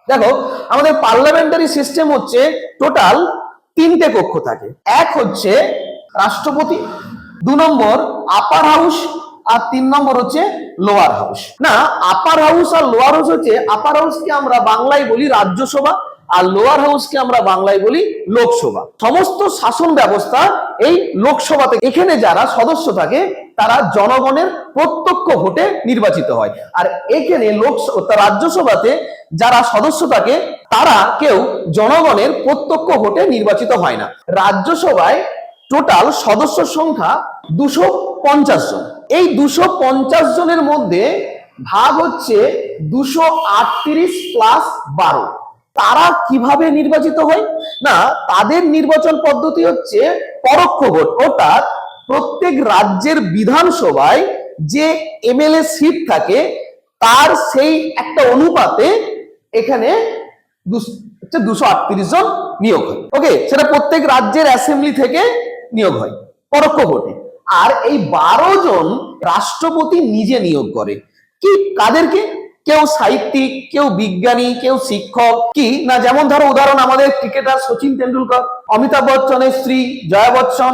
দেখো, আমাদের parliamentary system হচ্ছে টোটাল তিনটে কক্ষ থাকে। এক হচ্ছে রাষ্ট্রপতি, 2 নম্বর আপার হাউস, আর 3 নম্বর হচ্ছে লোয়ার হাউস। না, আপার হাউস আর লোয়ার হাউস হচ্ছে, আপার হাউসকে আমরা বাংলায় বলি রাজ্যসভা, আর লোয়ার হাউসকে আমরা বাংলায় বলি লোকসভা। সমস্ত শাসন ব্যবস্থা এই লোকসভাতে, এখানে যারা সদস্য থাকে তারা জনগণের প্রত্যক্ষ ভোটে নির্বাচিত হয়। আর এখানে রাজ্যসভাতে যারা সদস্য থাকে তারা কেউ জনগণের প্রত্যক্ষ ভোটে নির্বাচিত হয় না। রাজ্যসভায় টোটাল সদস্য সংখ্যা 250 জন। এই 250 জনের মধ্যে ভাগ হচ্ছে 238 প্লাস 12। তারা কিভাবে নির্বাচিত হয়? না, তাদের নির্বাচন পদ্ধতি হচ্ছে পরোক্ষ ভোট। অর্থাৎ প্রত্যেক রাজ্যের বিধানসভায় যে এমএলএ সিট থাকে তার সেই একটা অনুপাতে এখানে 238 জন নিয়োগ হয়। ওকে, সেটা প্রত্যেক রাজ্যের অ্যাসেম্বলি থেকে নিয়োগ হয় পরোক্ষ ভোটে। আর এই 12 জন রাষ্ট্রপতি নিজে নিয়োগ করে। কি কাদেরকে? কেউ সাহিত্যিক, কেউ বিজ্ঞানী, কেউ শিক্ষক। কি না, যেমন ধরো উদাহরণ আমাদের ক্রিকেটার সচিন তেন্ডুলকর, অমিতাভ বচ্চনের স্ত্রী জয়া বচ্চন।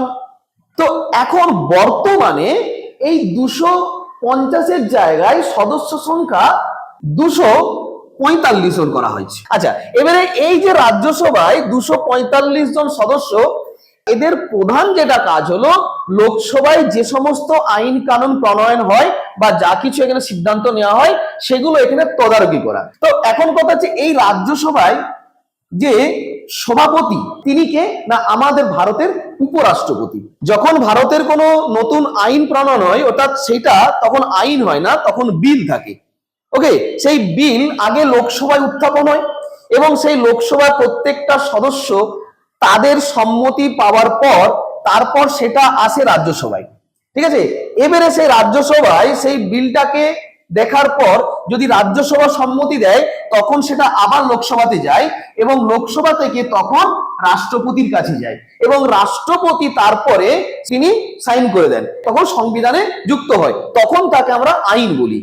তো এখন বর্তমানে এই 250-এর জায়গায় সদস্য সংখ্যা 245 জন করা হয়েছে। আচ্ছা, এবারে এই যে রাজ্যসভায় 245 জন সদস্য, এদের প্রধান যেটা কাজ হলো লোকসভায় যে সমস্ত আইন কানুন প্রণয়ন হয় বা যা কিছু এখানে সিদ্ধান্ত নেওয়া হয় সেগুলো এখানে তদারকি করা। তো এখন কথা হচ্ছে, এই রাজ্যসভায় যে সভাপতি তিনি কে? না, আমাদের ভারতের উপরাষ্ট্রপতি। যখন ভারতের কোনো নতুন আইন প্রণয়ন হয়, অর্থাৎ সেটা তখন আইন হয় না, তখন বিল থাকে। ওকে, সেই বিল আগে লোকসভায় উত্থাপন হয় এবং সেই লোকসভার প্রত্যেকটা সদস্য তাদের সম্মতি পাওয়ার পর তারপর সেটা আসে রাজ্যসভায়। ঠিক আছে, এবারে সেই রাজ্যসভায় সেই বিলটাকে দেখার পর যদি রাজ্যসভা সম্মতি দেয় তখন সেটা আবার লোকসভাতে যায় এবং লোকসভা থেকে তখন রাষ্ট্রপতির কাছে যায় এবং রাষ্ট্রপতি তারপরে তিনি সাইন করে দেন, তখন সংবিধানে যুক্ত হয়, তখন তাকে আমরা আইন বলি।